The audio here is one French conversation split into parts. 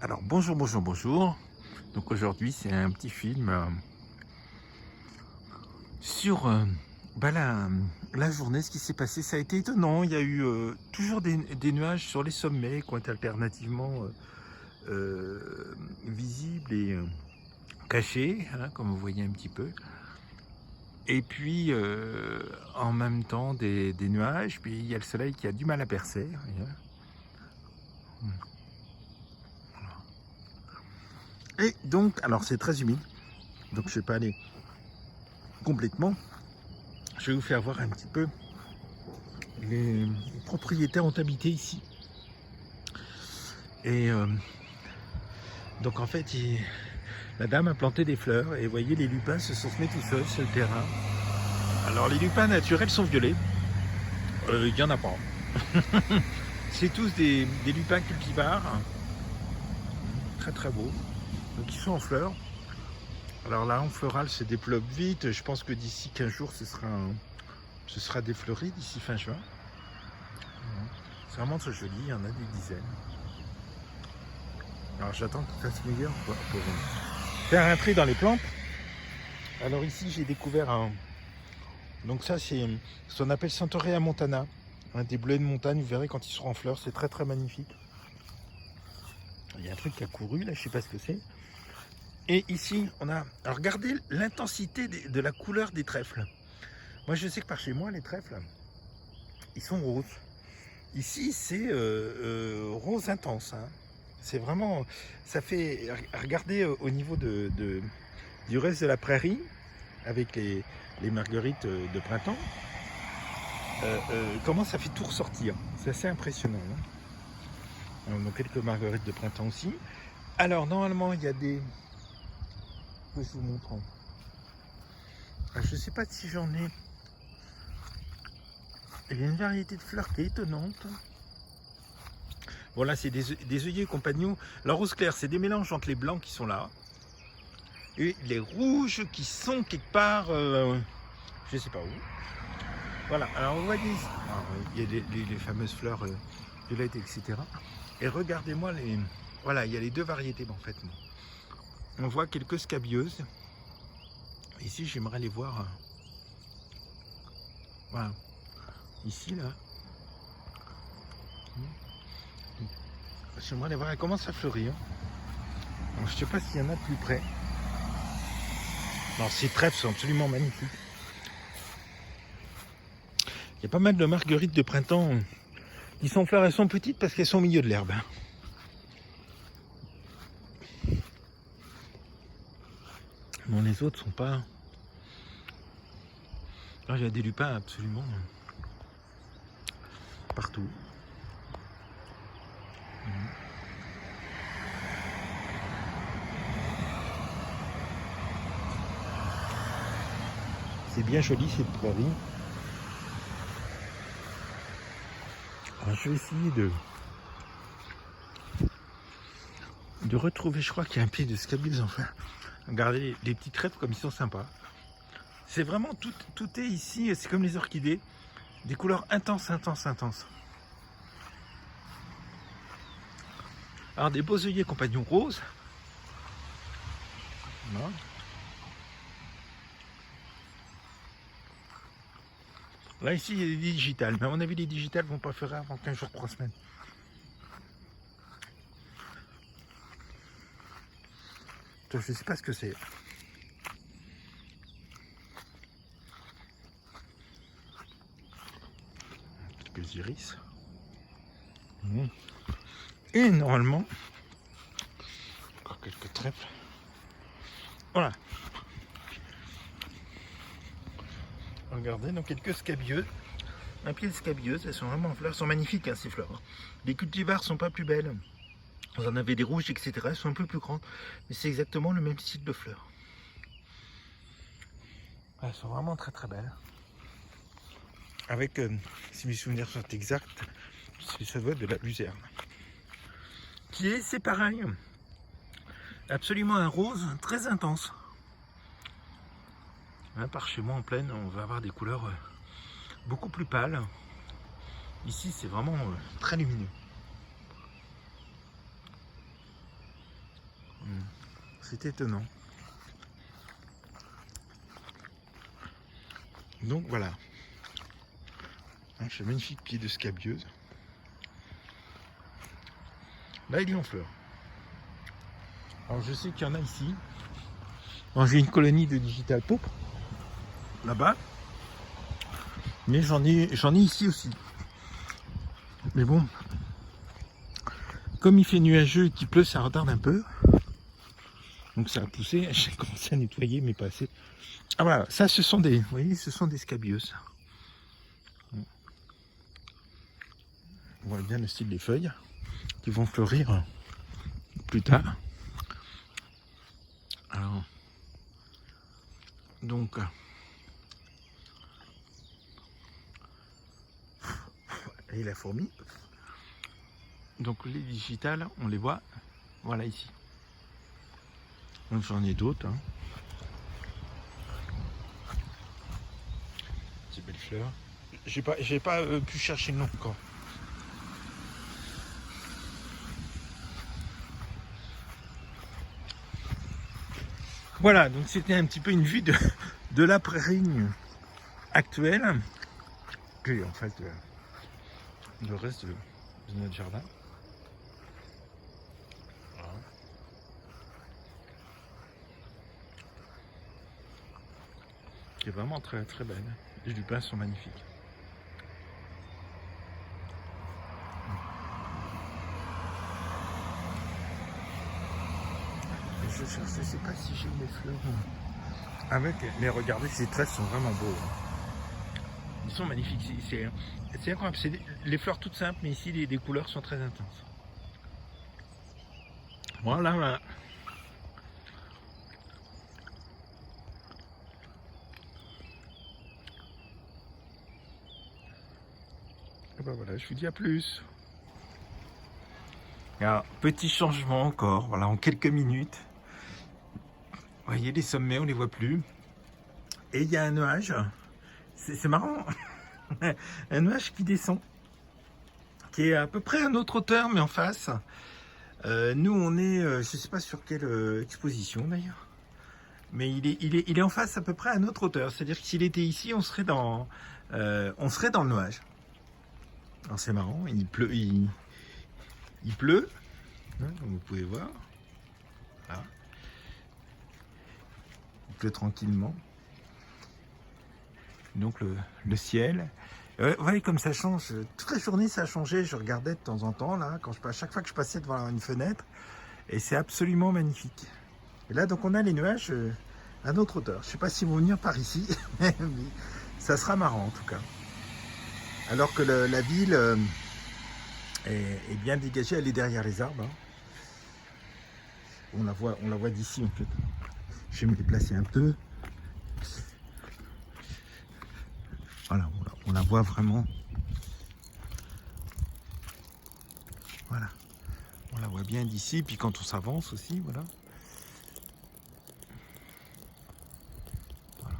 Alors bonjour, bonjour, bonjour. Donc aujourd'hui c'est un petit film sur la journée, ce qui s'est passé. Ça a été étonnant. Il y a eu toujours des nuages sur les sommets qui ont été alternativement visibles et cachés, hein, comme vous voyez un petit peu. Et puis en même temps des nuages. Puis il y a le soleil qui a du mal à percer. Et donc, alors c'est très humide. Donc je ne vais pas aller complètement. Je vais vous faire voir un petit peu les propriétaires ont habité ici. Et donc en fait, la dame a planté des fleurs et vous voyez les lupins se sont semés tout seuls sur le terrain. Alors les lupins naturels sont violets. Il n'y en a pas. C'est tous des lupins cultivars. Très très beaux. Donc ils sont en fleurs. Alors là, en floral se développe vite. Je pense que d'ici 15 jours, ce sera défleuri d'ici fin juin. C'est vraiment très joli, il y en a des dizaines. Alors j'attends qu'il fasse meilleur pour faire un tri dans les plantes. Alors ici j'ai découvert un... Donc ça c'est ce qu'on appelle Centaurea montana. Des bleuets de montagne, vous verrez quand ils seront en fleurs, c'est très très magnifique. Il y a un truc qui a couru là, je sais pas ce que c'est. Et ici on a... Alors regardez l'intensité de la couleur des trèfles. Moi je sais que par chez moi les trèfles, ils sont roses. Ici c'est rose intense. Hein. C'est vraiment, ça fait, regardez au niveau du reste de la prairie, avec les marguerites de printemps, comment ça fait tout ressortir. C'est assez impressionnant. Hein. Donc quelques marguerites de printemps aussi. Alors normalement il y a des... Je vous montre. Je ne sais pas si j'en ai... Il y a une variété de fleurs qui est étonnante. Bon là c'est des œillets compagnons. La rose claire c'est des mélanges entre les blancs qui sont là et les rouges qui sont quelque part je sais pas où. Voilà, alors vous voyez ici, il y a les fameuses fleurs violettes, etc. Et regardez-moi les... Voilà, il y a les deux variétés en fait. On voit quelques scabieuses. Ici j'aimerais les voir. Voilà. Ici là. J'aimerais les voir, elles commencent à fleurir. Alors, je ne sais pas s'il y en a de plus près. Alors ces trèfles sont absolument magnifiques. Il y a pas mal de marguerites de printemps qui sont en fleurs. Elles sont petites parce qu'elles sont au milieu de l'herbe. Bon, les autres sont pas... Alors, il y a des lupins absolument partout. C'est bien joli cette prairie. Alors, je vais essayer de retrouver, je crois qu'il y a un pied de scabious enfin. Regardez les petits trèfles comme ils sont sympas. C'est vraiment tout est ici, c'est comme les orchidées, des couleurs intenses, intenses, intenses. Alors des beaux œillets compagnons roses. Voilà. Là ici il y a des digitales, mais à mon avis les digitales vont pas faire avant 15 jours, 3 semaines. Je ne sais pas ce que c'est. Quelques iris. Et normalement, encore quelques trèfles. Voilà. Regardez, donc quelques scabieuses. Un pied de scabieuse, elles sont vraiment en fleurs, elles sont magnifiques hein, ces fleurs. Les cultivars sont pas plus belles. Vous en avez des rouges, etc. Elles sont un peu plus grandes, mais c'est exactement le même style de fleurs. Elles sont vraiment très très belles. Avec, si mes souvenirs sont exacts, ça doit être de la luzerne. Qui est, c'est pareil, absolument un rose très intense. Hein, par chez moi en plaine, on va avoir des couleurs beaucoup plus pâles. Ici, c'est vraiment très lumineux. C'est étonnant. Donc voilà. Ce magnifique pied de scabieuse. Là, il est en fleurs. Alors, je sais qu'il y en a ici. Alors, j'ai une colonie de digital pourpre là-bas. Mais j'en ai ici aussi. Mais bon, comme il fait nuageux et qu'il pleut, ça retarde un peu. Donc ça a poussé. J'ai commencé à nettoyer, mais pas assez. Ah voilà, ça, ce sont des, vous voyez, ce sont des scabieuses. On voit bien le style des feuilles qui vont fleurir plus tard. Alors, donc, et la fourmi. Donc les digitales, on les voit, voilà ici. Donc j'en ai d'autres. Hein. Ces belles fleurs. J'ai pas pu chercher le nom encore. Voilà, donc c'était un petit peu une vue de la prairie actuelle. Puis en fait, le reste de notre jardin. Voilà. Qui est vraiment très très belle. Les lupins sont magnifiques. Je ne sais pas si j'ai mes fleurs avec, mais regardez, ces tresses sont vraiment beaux. Ils sont magnifiques. C'est incroyable. C'est les fleurs toutes simples, mais ici les couleurs sont très intenses. Voilà, voilà. Et ben voilà, je vous dis à plus. Alors, petit changement encore, voilà, en quelques minutes. Vous voyez, les sommets, on les voit plus. Et il y a un nuage. C'est marrant. Un nuage qui descend. Qui est à peu près à notre hauteur, mais en face. Nous, on est, je ne sais pas sur quelle exposition d'ailleurs. Mais il est en face à peu près à notre hauteur. C'est-à-dire que s'il était ici, on serait dans le nuage. Alors c'est marrant, il pleut, il pleut, hein, comme vous pouvez voir. Voilà. Il pleut tranquillement. Donc le ciel. Vous voyez comme ça change. Toute la journée ça a changé. Je regardais de temps en temps là, à chaque fois que je passais devant une fenêtre. Et c'est absolument magnifique. Et là donc on a les nuages à notre hauteur. Je ne sais pas s'ils vont venir par ici, mais ça sera marrant en tout cas. Alors que la ville est bien dégagée, elle est derrière les arbres. Hein. On la voit d'ici en fait. Je vais me déplacer un peu. Voilà, on la voit vraiment. Voilà. On la voit bien d'ici, puis quand on s'avance aussi, voilà. Voilà.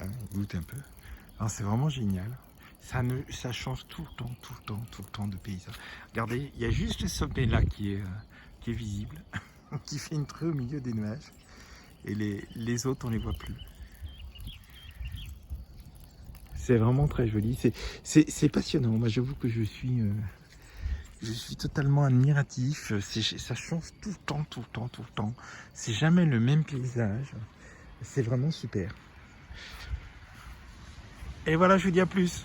Ah, on goûte un peu. Alors c'est vraiment génial. Ça change tout le temps de paysage. Regardez, il y a juste le sommet là qui est visible, qui fait une treu au milieu des nuages. Et les autres, on les voit plus. C'est vraiment très joli. C'est passionnant. Moi, j'avoue que je suis totalement admiratif. Ça change tout le temps. C'est jamais le même paysage. C'est vraiment super. Et voilà, je vous dis à plus.